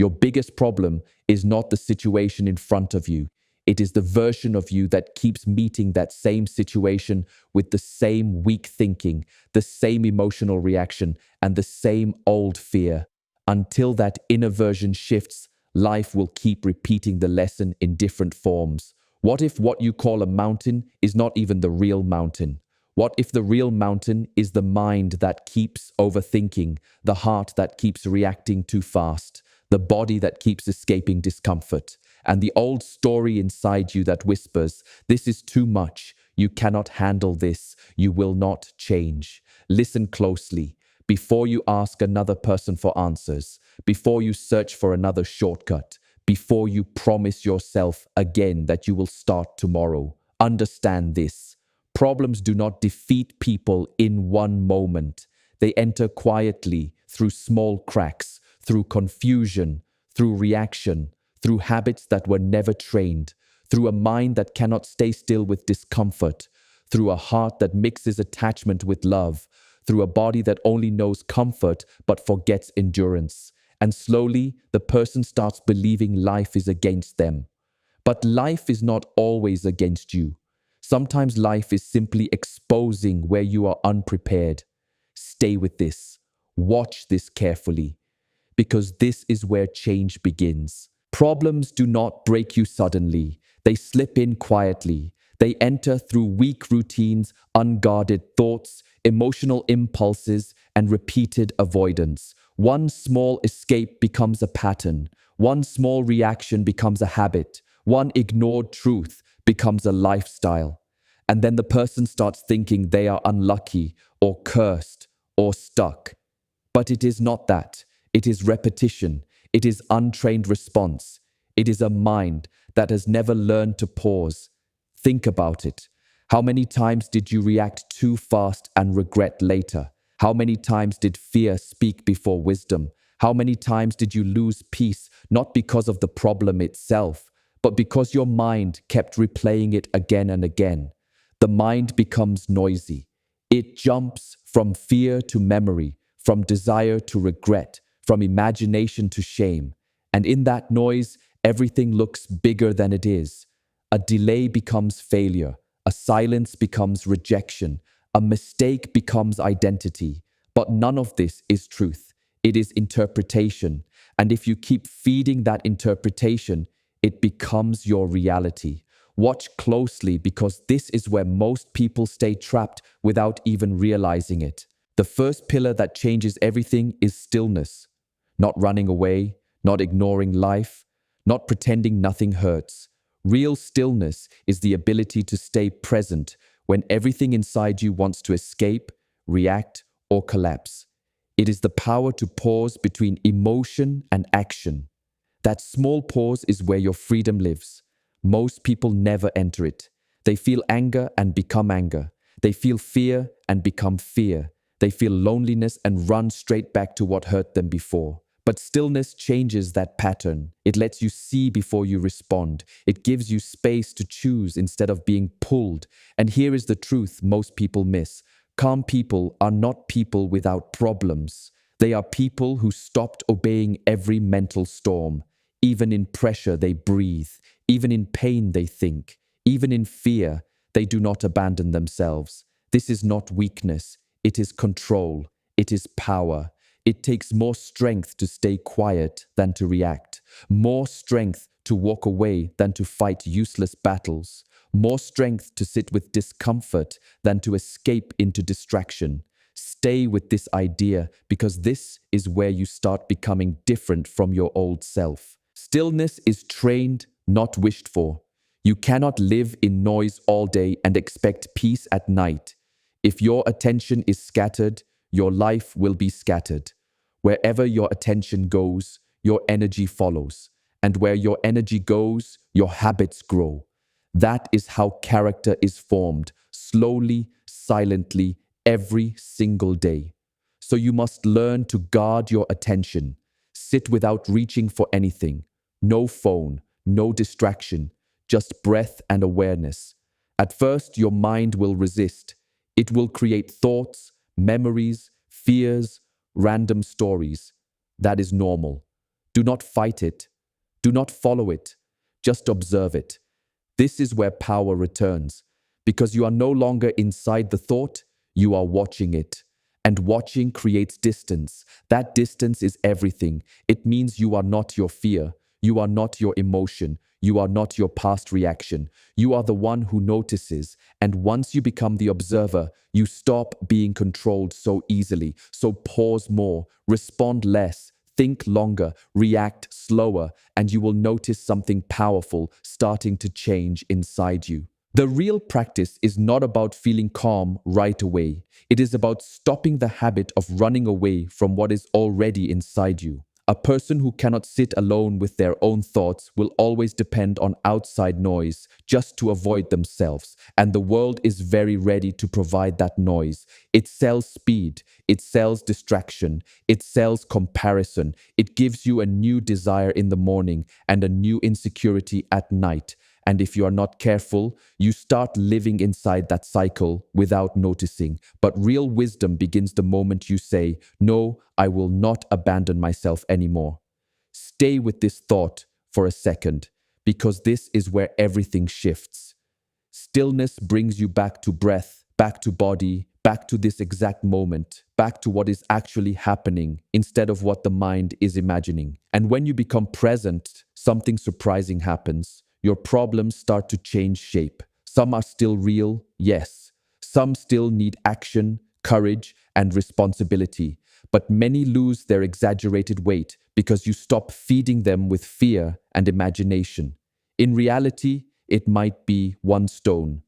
Your biggest problem is not the situation in front of you. It is the version of you that keeps meeting that same situation with the same weak thinking, the same emotional reaction, and the same old fear. Until that inner version shifts, life will keep repeating the lesson in different forms. What if what you call a mountain is not even the real mountain? What if the real mountain is the mind that keeps overthinking, the heart that keeps reacting too fast, the body that keeps escaping discomfort, and the old story inside you that whispers, "This is too much. You cannot handle this. You will not change." Listen closely. Before you ask another person for answers, before you search for another shortcut, before you promise yourself again that you will start tomorrow, understand this. Problems do not defeat people in one moment. They enter quietly through small cracks, through confusion, through reaction, through habits that were never trained, through a mind that cannot stay still with discomfort, through a heart that mixes attachment with love, through a body that only knows comfort but forgets endurance. And slowly, the person starts believing life is against them. But life is not always against you. Sometimes life is simply exposing where you are unprepared. Stay with this. Watch this carefully, because this is where change begins. Problems do not break you suddenly. They slip in quietly. They enter through weak routines, unguarded thoughts, emotional impulses, and repeated avoidance. One small escape becomes a pattern. One small reaction becomes a habit. One ignored truth becomes a lifestyle. And then the person starts thinking they are unlucky or cursed or stuck. But it is not that. It is repetition. It is untrained response. It is a mind that has never learned to pause. Think about it. How many times did you react too fast and regret later? How many times did fear speak before wisdom? How many times did you lose peace, not because of the problem itself, but because your mind kept replaying it again and again? The mind becomes noisy. It jumps from fear to memory, from desire to regret, from imagination to shame. And in that noise, everything looks bigger than it is. A delay becomes failure. A silence becomes rejection. A mistake becomes identity. But none of this is truth. It is interpretation. And if you keep feeding that interpretation, it becomes your reality. Watch closely, because this is where most people stay trapped without even realizing it. The first pillar that changes everything is stillness. Not running away, not ignoring life, not pretending nothing hurts. Real stillness is the ability to stay present when everything inside you wants to escape, react, or collapse. It is the power to pause between emotion and action. That small pause is where your freedom lives. Most people never enter it. They feel anger and become anger. They feel fear and become fear. They feel loneliness and run straight back to what hurt them before. But stillness changes that pattern. It lets you see before you respond. It gives you space to choose instead of being pulled. And here is the truth most people miss. Calm people are not people without problems. They are people who stopped obeying every mental storm. Even in pressure, they breathe. Even in pain, they think. Even in fear, they do not abandon themselves. This is not weakness. It is control. It is power. It takes more strength to stay quiet than to react, more strength to walk away than to fight useless battles, more strength to sit with discomfort than to escape into distraction. Stay with this idea, because this is where you start becoming different from your old self. Stillness is trained, not wished for. You cannot live in noise all day and expect peace at night. If your attention is scattered, your life will be scattered. Wherever your attention goes, your energy follows. And where your energy goes, your habits grow. That is how character is formed, slowly, silently, every single day. So you must learn to guard your attention. Sit without reaching for anything. No phone, no distraction, just breath and awareness. At first, your mind will resist. It will create thoughts, memories, fears, random stories. That is normal. Do not fight it. Do not follow it. Just observe it. This is where power returns, because you are no longer inside the thought, you are watching it. And watching creates distance. That distance is everything. It means you are not your fear. You are not your emotion. You are not your past reaction. You are the one who notices. And once you become the observer, you stop being controlled so easily. So pause more, respond less, think longer, react slower, and you will notice something powerful starting to change inside you. The real practice is not about feeling calm right away. It is about stopping the habit of running away from what is already inside you. A person who cannot sit alone with their own thoughts will always depend on outside noise just to avoid themselves, and the world is very ready to provide that noise. It sells speed, it sells distraction, it sells comparison, it gives you a new desire in the morning and a new insecurity at night. And if you are not careful, you start living inside that cycle without noticing. But real wisdom begins the moment you say, "No, I will not abandon myself anymore." Stay with this thought for a second, because this is where everything shifts. Stillness brings you back to breath, back to body, back to this exact moment, back to what is actually happening instead of what the mind is imagining. And when you become present, something surprising happens. Your problems start to change shape. Some are still real, yes. Some still need action, courage, and responsibility. But many lose their exaggerated weight because you stop feeding them with fear and imagination. In reality, it might be one stone.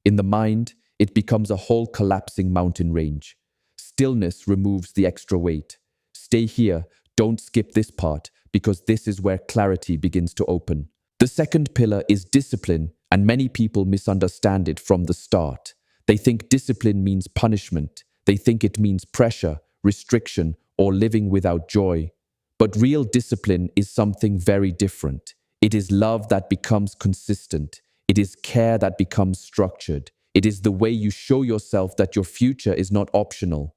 In the mind, it becomes a whole collapsing mountain range. Stillness removes the extra weight. Stay here, don't skip this part, because this is where clarity begins to open. The second pillar is discipline, and many people misunderstand it from the start. They think discipline means punishment. They think it means pressure, restriction, or living without joy. But real discipline is something very different. It is love that becomes consistent. It is care that becomes structured. It is the way you show yourself that your future is not optional.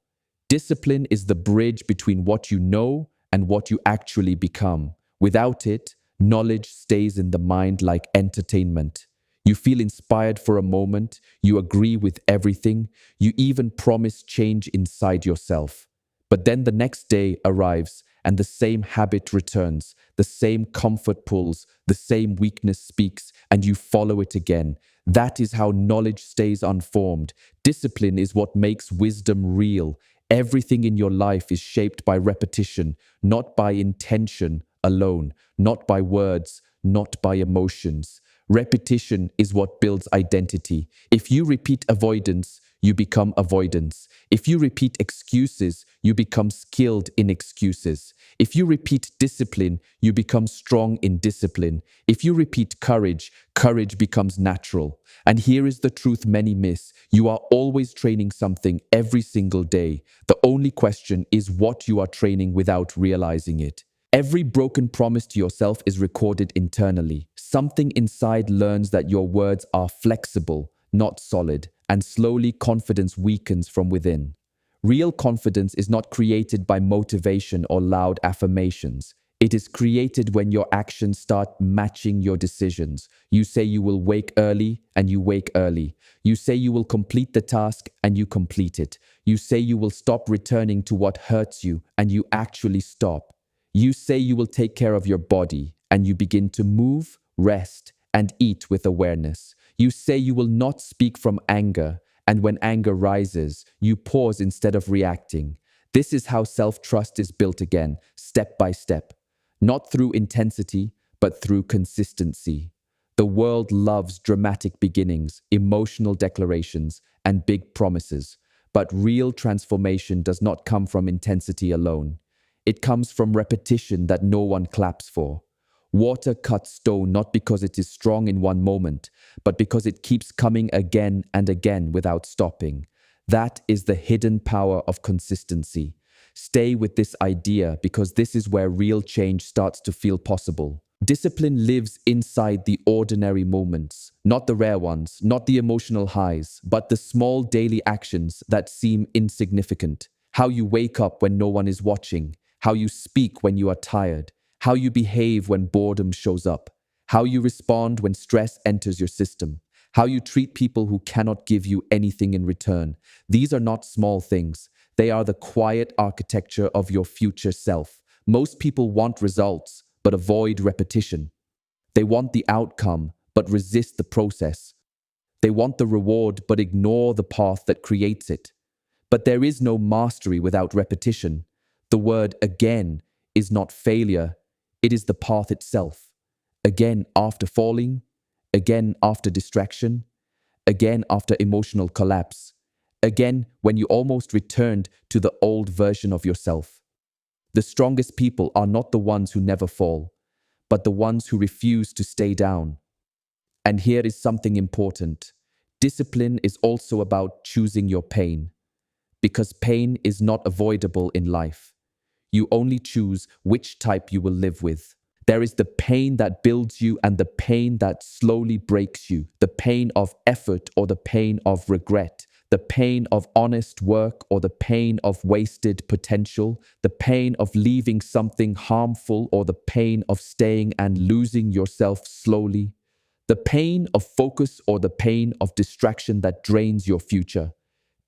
Discipline is the bridge between what you know and what you actually become. Without it, knowledge stays in the mind like entertainment. You feel inspired for a moment, you agree with everything, you even promise change inside yourself. But then the next day arrives and the same habit returns, the same comfort pulls, the same weakness speaks, and you follow it again. That is how knowledge stays unformed. Discipline is what makes wisdom real. Everything in your life is shaped by repetition, not by intention alone, not by words, not by emotions. Repetition is what builds identity. If you repeat avoidance, you become avoidance. If you repeat excuses, you become skilled in excuses. If you repeat discipline, you become strong in discipline. If you repeat courage, courage becomes natural. And here is the truth many miss. You are always training something every single day. The only question is what you are training without realizing it. Every broken promise to yourself is recorded internally. Something inside learns that your words are flexible, not solid, and slowly confidence weakens from within. Real confidence is not created by motivation or loud affirmations. It is created when your actions start matching your decisions. You say you will wake early, and you wake early. You say you will complete the task, and you complete it. You say you will stop returning to what hurts you, and you actually stop. You say you will take care of your body, and you begin to move, rest, and eat with awareness. You say you will not speak from anger, and when anger rises, you pause instead of reacting. This is how self-trust is built again, step by step. Not through intensity, but through consistency. The world loves dramatic beginnings, emotional declarations, and big promises. But real transformation does not come from intensity alone. It comes from repetition that no one claps for. Water cuts stone not because it is strong in one moment, but because it keeps coming again and again without stopping. That is the hidden power of consistency. Stay with this idea because this is where real change starts to feel possible. Discipline lives inside the ordinary moments, not the rare ones, not the emotional highs, but the small daily actions that seem insignificant. How you wake up when no one is watching, how you speak when you are tired, how you behave when boredom shows up, how you respond when stress enters your system, how you treat people who cannot give you anything in return. These are not small things. They are the quiet architecture of your future self. Most people want results, but avoid repetition. They want the outcome, but resist the process. They want the reward, but ignore the path that creates it. But there is no mastery without repetition. The word again is not failure, it is the path itself. Again after falling, again after distraction, again after emotional collapse, again when you almost returned to the old version of yourself. The strongest people are not the ones who never fall, but the ones who refuse to stay down. And here is something important. Discipline is also about choosing your pain, because pain is not avoidable in life. You only choose which type you will live with. There is the pain that builds you and the pain that slowly breaks you, the pain of effort or the pain of regret, the pain of honest work or the pain of wasted potential, the pain of leaving something harmful or the pain of staying and losing yourself slowly, the pain of focus or the pain of distraction that drains your future.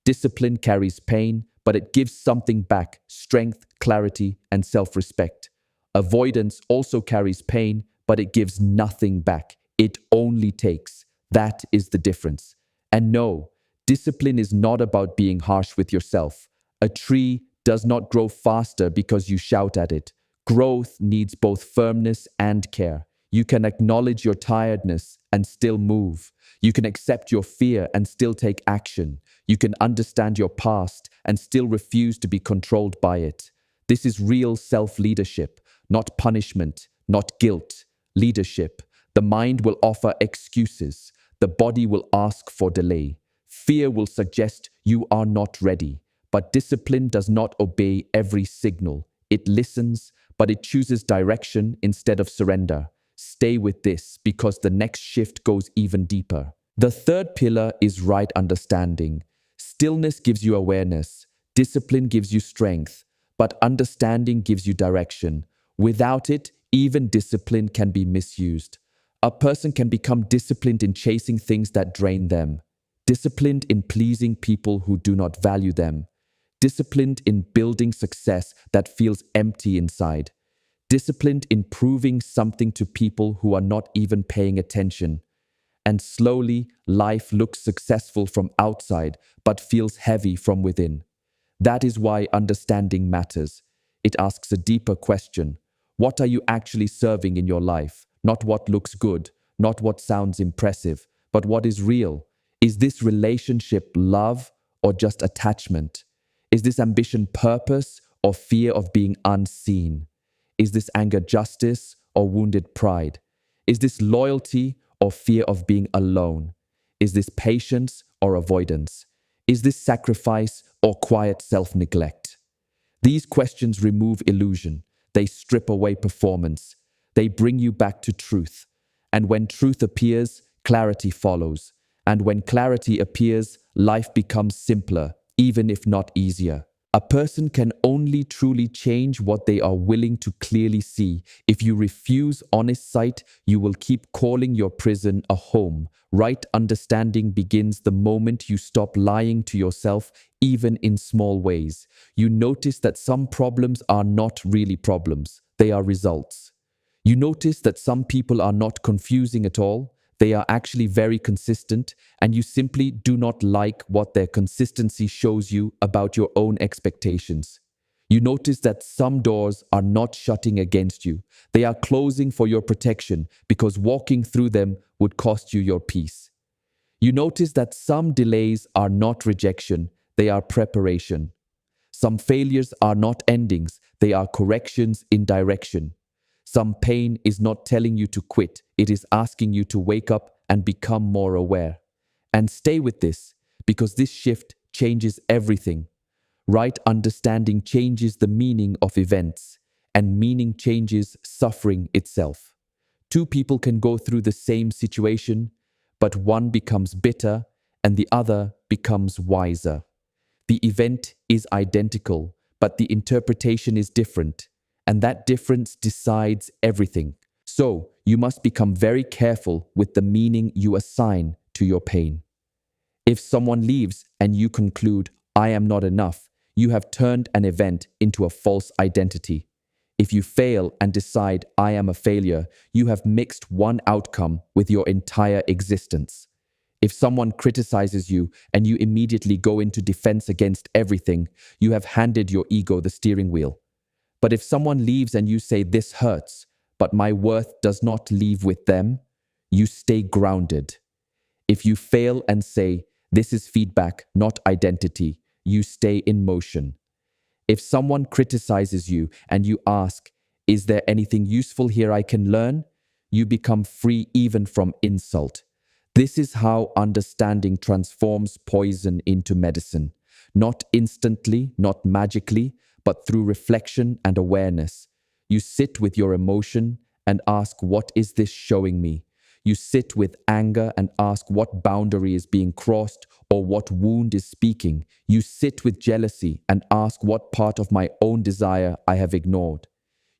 Discipline carries pain, but it gives something back: strength, clarity, and self-respect. Avoidance also carries pain, but it gives nothing back. It only takes. That is the difference. And no, discipline is not about being harsh with yourself. A tree does not grow faster because you shout at it. Growth needs both firmness and care. You can acknowledge your tiredness and still move. You can accept your fear and still take action. You can understand your past and still refuse to be controlled by it. This is real self-leadership, not punishment, not guilt. Leadership. The mind will offer excuses. The body will ask for delay. Fear will suggest you are not ready. But discipline does not obey every signal. It listens, but it chooses direction instead of surrender. Stay with this because the next shift goes even deeper. The third pillar is right understanding. Stillness gives you awareness. Discipline gives you strength. But understanding gives you direction. Without it, even discipline can be misused. A person can become disciplined in chasing things that drain them. Disciplined in pleasing people who do not value them. Disciplined in building success that feels empty inside. Disciplined in proving something to people who are not even paying attention. And slowly, life looks successful from outside, but feels heavy from within. That is why understanding matters. It asks a deeper question. What are you actually serving in your life? Not what looks good, not what sounds impressive, but what is real. Is this relationship love or just attachment? Is this ambition purpose or fear of being unseen? Is this anger justice or wounded pride? Is this loyalty or fear of being alone? Is this patience or avoidance? Is this sacrifice or quiet self-neglect? These questions remove illusion. They strip away performance. They bring you back to truth. And when truth appears, clarity follows. And when clarity appears, life becomes simpler, even if not easier. A person can only truly change what they are willing to clearly see. If you refuse honest sight, you will keep calling your prison a home. Right understanding begins the moment you stop lying to yourself, even in small ways. You notice that some problems are not really problems, they are results. You notice that some people are not confusing at all. They are actually very consistent, and you simply do not like what their consistency shows you about your own expectations. You notice that some doors are not shutting against you. They are closing for your protection because walking through them would cost you your peace. You notice that some delays are not rejection, they are preparation. Some failures are not endings, they are corrections in direction. Some pain is not telling you to quit, it is asking you to wake up and become more aware. And stay with this, because this shift changes everything. Right understanding changes the meaning of events, and meaning changes suffering itself. Two people can go through the same situation, but one becomes bitter and the other becomes wiser. The event is identical, but the interpretation is different. and that difference decides everything. So, you must become very careful with the meaning you assign to your pain. If someone leaves and you conclude, I am not enough, you have turned an event into a false identity. If you fail and decide, I am a failure, you have mixed one outcome with your entire existence. If someone criticizes you and you immediately go into defense against everything, you have handed your ego the steering wheel. But if someone leaves and you say, this hurts, but my worth does not leave with them, you stay grounded. If you fail and say, this is feedback, not identity, you stay in motion. If someone criticizes you and you ask, is there anything useful here I can learn? You become free even from insult. This is how understanding transforms poison into medicine. Not instantly, not magically, but through reflection and awareness. You sit with your emotion and ask, what is this showing me? You sit with anger and ask what boundary is being crossed or what wound is speaking. You sit with jealousy and ask what part of my own desire I have ignored.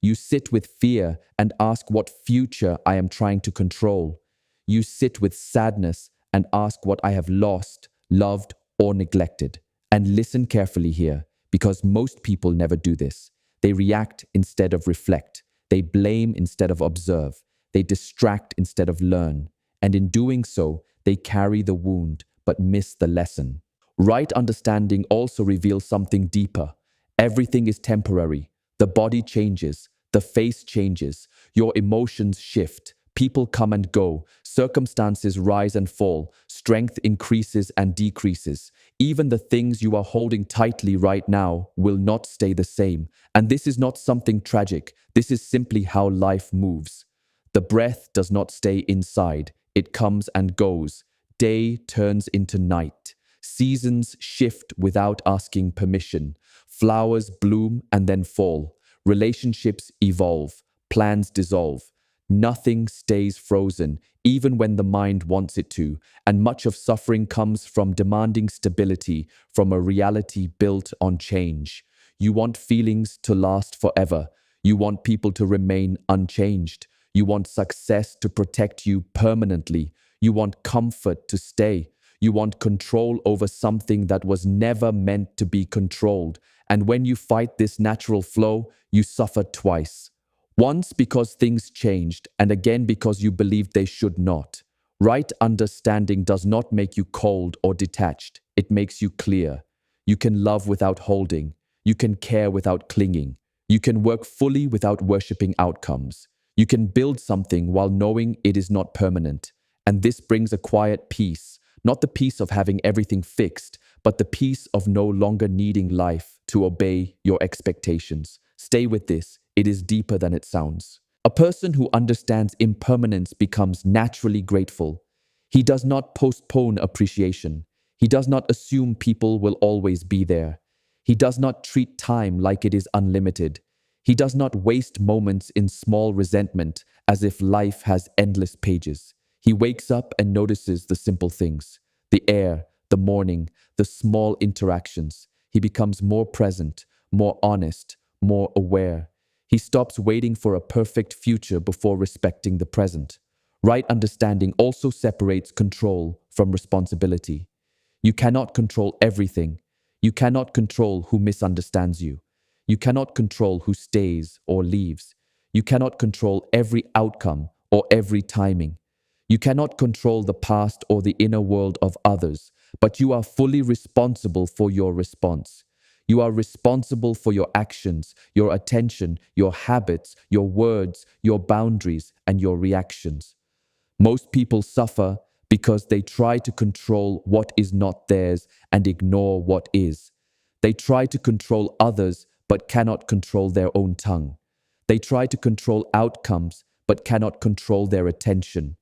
You sit with fear and ask what future I am trying to control. You sit with sadness and ask what I have lost, loved, or neglected. And listen carefully here, because most people never do this. They react instead of reflect. They blame instead of observe. They distract instead of learn. And in doing so, they carry the wound but miss the lesson. Right understanding also reveals something deeper. Everything is temporary. The body changes. The face changes. Your emotions shift. People come and go. Circumstances rise and fall. Strength increases and decreases. Even the things you are holding tightly right now will not stay the same. And this is not something tragic. This is simply how life moves. The breath does not stay inside. It comes and goes. Day turns into night. Seasons shift without asking permission. Flowers bloom and then fall. Relationships evolve. Plans dissolve. Nothing stays frozen, even when the mind wants it to, and much of suffering comes from demanding stability, from a reality built on change. You want feelings to last forever. You want people to remain unchanged. You want success to protect you permanently. You want comfort to stay. You want control over something that was never meant to be controlled. And when you fight this natural flow, you suffer twice. Once because things changed, and again because you believed they should not. Right understanding does not make you cold or detached. It makes you clear. You can love without holding. You can care without clinging. You can work fully without worshipping outcomes. You can build something while knowing it is not permanent. And this brings a quiet peace, not the peace of having everything fixed, but the peace of no longer needing life to obey your expectations. Stay with this. It is deeper than it sounds. A person who understands impermanence becomes naturally grateful. He does not postpone appreciation. He does not assume people will always be there. He does not treat time like it is unlimited. He does not waste moments in small resentment as if life has endless pages. He wakes up and notices the simple things, the air, the morning, the small interactions. He becomes more present, more honest, more aware. He stops waiting for a perfect future before respecting the present. Right understanding also separates control from responsibility. You cannot control everything. You cannot control who misunderstands you. You cannot control who stays or leaves. You cannot control every outcome or every timing. You cannot control the past or the inner world of others, but you are fully responsible for your response. You are responsible for your actions, your attention, your habits, your words, your boundaries, and your reactions. Most people suffer because they try to control what is not theirs and ignore what is. They try to control others but cannot control their own tongue. They try to control outcomes but cannot control their attention.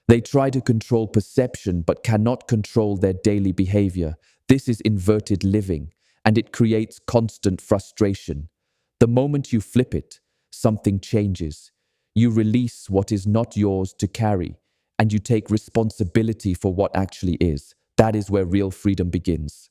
They try to control perception but cannot control their daily behavior. This is inverted living, and it creates constant frustration. The moment you flip it, something changes. You release what is not yours to carry, and you take responsibility for what actually is. That is where real freedom begins.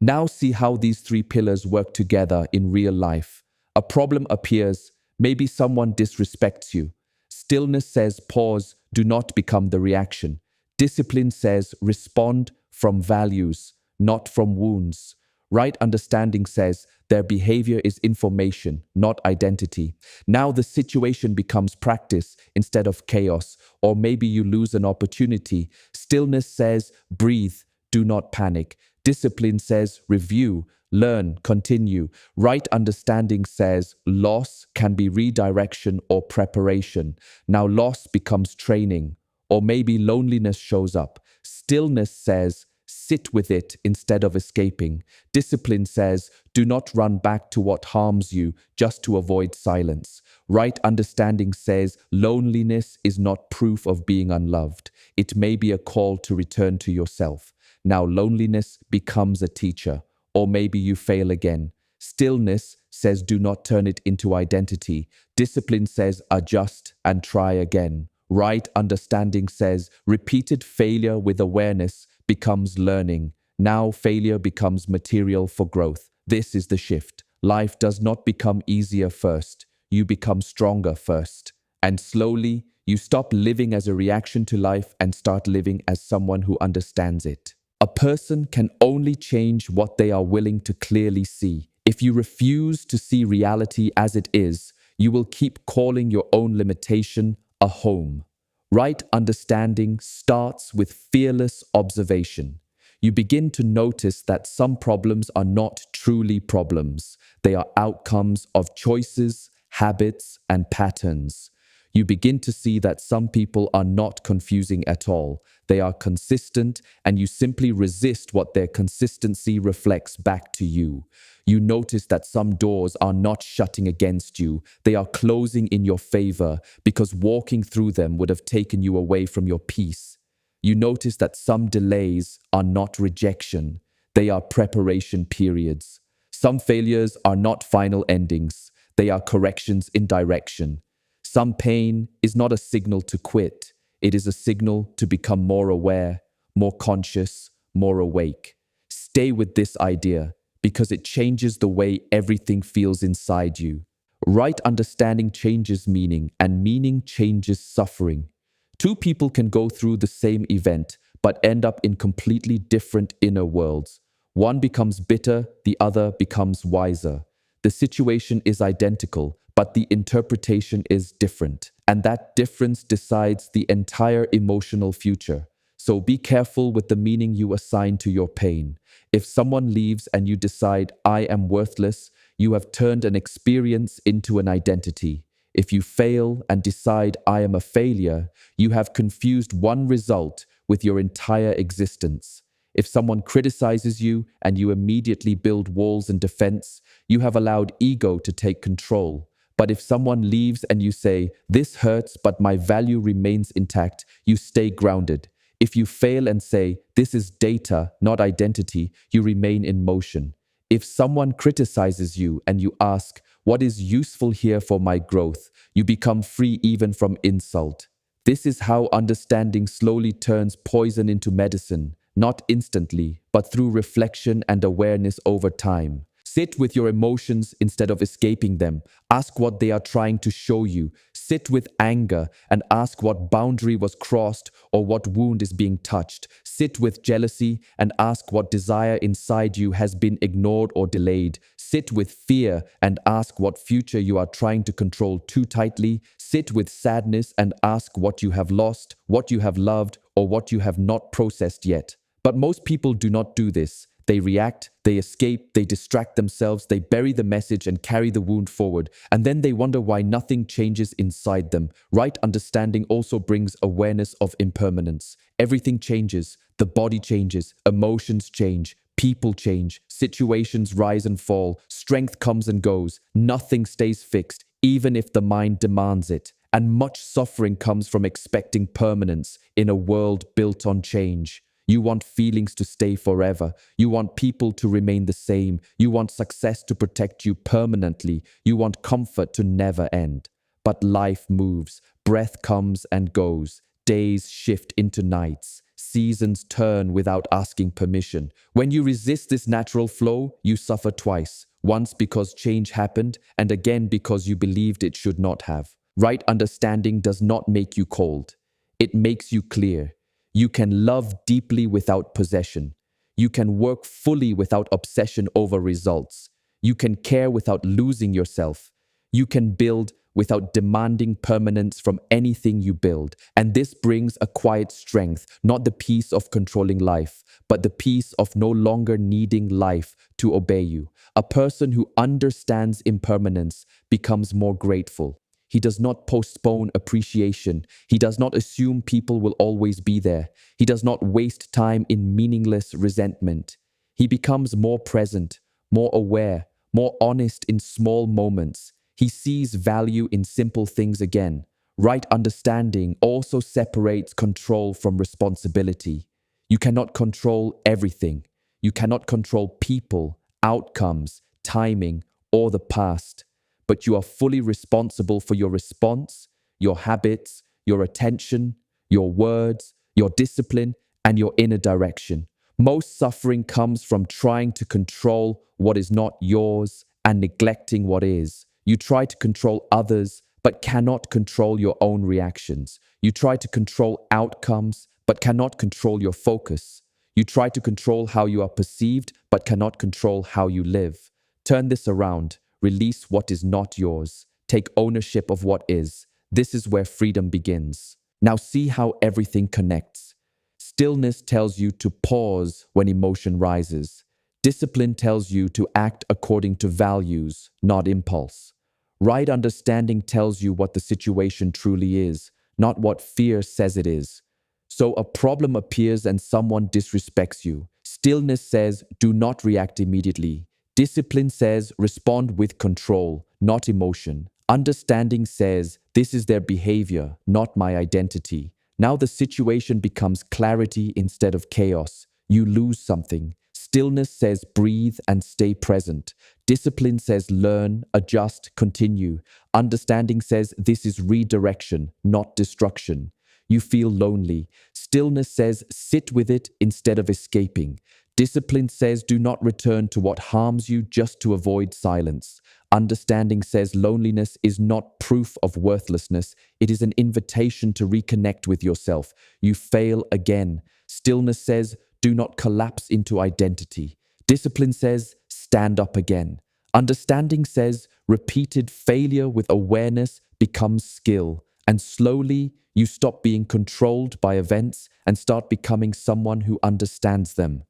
Now see how these three pillars work together in real life. A problem appears, Maybe someone disrespects you. Stillness says pause, do not become the reaction. Discipline says respond from values, not from wounds. Right understanding says their behavior is information, not identity. Now the situation becomes practice instead of chaos, or maybe you lose an opportunity. Stillness says breathe, do not panic. Discipline says review, learn, continue. Right understanding says loss can be redirection or preparation. Now loss becomes training, or maybe loneliness shows up. Stillness says sit with it instead of escaping. Discipline says do not run back to what harms you just to avoid silence. Right understanding says loneliness is not proof of being unloved. It may be a call to return to yourself. Now loneliness becomes a teacher, or maybe you fail again. Stillness says do not turn it into identity. Discipline says adjust and try again. Right understanding says repeated failure with awareness becomes learning. Now failure becomes material for growth. This is the shift. Life does not become easier first. You become stronger first. And slowly, you stop living as a reaction to life and start living as someone who understands it. A person can only change what they are willing to clearly see. If you refuse to see reality as it is, you will keep calling your own limitation a home. Right understanding starts with fearless observation. You begin to notice that some problems are not truly problems. They are outcomes of choices, habits, and patterns. You begin to see that some people are not confusing at all. They are consistent, and you simply resist what their consistency reflects back to you. You notice that some doors are not shutting against you. They are closing in your favor because walking through them would have taken you away from your peace. You notice that some delays are not rejection. They are preparation periods. Some failures are not final endings. They are corrections in direction. Some pain is not a signal to quit. It is a signal to become more aware, more conscious, more awake. Stay with this idea because it changes the way everything feels inside you. Right understanding changes meaning, and meaning changes suffering. Two people can go through the same event but end up in completely different inner worlds. One becomes bitter, the other becomes wiser. The situation is identical, but the interpretation is different, and that difference decides the entire emotional future. So be careful with the meaning you assign to your pain. If someone leaves and you decide, I am worthless, you have turned an experience into an identity. If you fail and decide, I am a failure, you have confused one result with your entire existence. If someone criticizes you and you immediately build walls and defense, you have allowed ego to take control. But if someone leaves and you say, this hurts, but my value remains intact, you stay grounded. If you fail and say, this is data, not identity, you remain in motion. If someone criticizes you and you ask, what is useful here for my growth, you become free even from insult. This is how understanding slowly turns poison into medicine, not instantly, but through reflection and awareness over time. Sit with your emotions instead of escaping them. Ask what they are trying to show you. Sit with anger and ask what boundary was crossed or what wound is being touched. Sit with jealousy and ask what desire inside you has been ignored or delayed. Sit with fear and ask what future you are trying to control too tightly. Sit with sadness and ask what you have lost, what you have loved, or what you have not processed yet. But most people do not do this. They react, they escape, they distract themselves, they bury the message and carry the wound forward, and then they wonder why nothing changes inside them. Right understanding also brings awareness of impermanence. Everything changes, the body changes, emotions change, people change, situations rise and fall, strength comes and goes, nothing stays fixed, even if the mind demands it. And much suffering comes from expecting permanence in a world built on change. You want feelings to stay forever. You want people to remain the same. You want success to protect you permanently. You want comfort to never end. But life moves. Breath comes and goes. Days shift into nights. Seasons turn without asking permission. When you resist this natural flow, you suffer twice. once because change happened, and again because you believed it should not have. Right understanding does not make you cold. It makes you clear. You can love deeply without possession. You can work fully without obsession over results. You can care without losing yourself. You can build without demanding permanence from anything you build. And this brings a quiet strength, not the peace of controlling life, but the peace of no longer needing life to obey you. A person who understands impermanence becomes more grateful. He does not postpone appreciation. He does not assume people will always be there. He does not waste time in meaningless resentment. He becomes more present, more aware, more honest in small moments. He sees value in simple things again. Right understanding also separates control from responsibility. You cannot control everything. You cannot control people, outcomes, timing, or the past. But you are fully responsible for your response, your habits, your attention, your words, your discipline, and your inner direction. Most suffering comes from trying to control what is not yours and neglecting what is. You try to control others, but cannot control your own reactions. You try to control outcomes, but cannot control your focus. You try to control how you are perceived, but cannot control how you live. Turn this around. Release what is not yours. Take ownership of what is. This is where freedom begins. Now see how everything connects. Stillness tells you to pause when emotion rises. Discipline tells you to act according to values, not impulse. Right understanding tells you what the situation truly is, not what fear says it is. So a problem appears and someone disrespects you. Stillness says, do not react immediately. Discipline says, respond with control, not emotion. Understanding says, this is their behavior, not my identity. Now the situation becomes clarity instead of chaos. You lose something. Stillness says breathe and stay present. Discipline says learn, adjust, continue. Understanding says this is redirection, not destruction. You feel lonely. Stillness says sit with it instead of escaping. Discipline says do not return to what harms you just to avoid silence. Understanding says loneliness is not proof of worthlessness. It is an invitation to reconnect with yourself. You fail again. Stillness says do not collapse into identity. Discipline says stand up again. Understanding says repeated failure with awareness becomes skill. And slowly you stop being controlled by events and start becoming someone who understands them.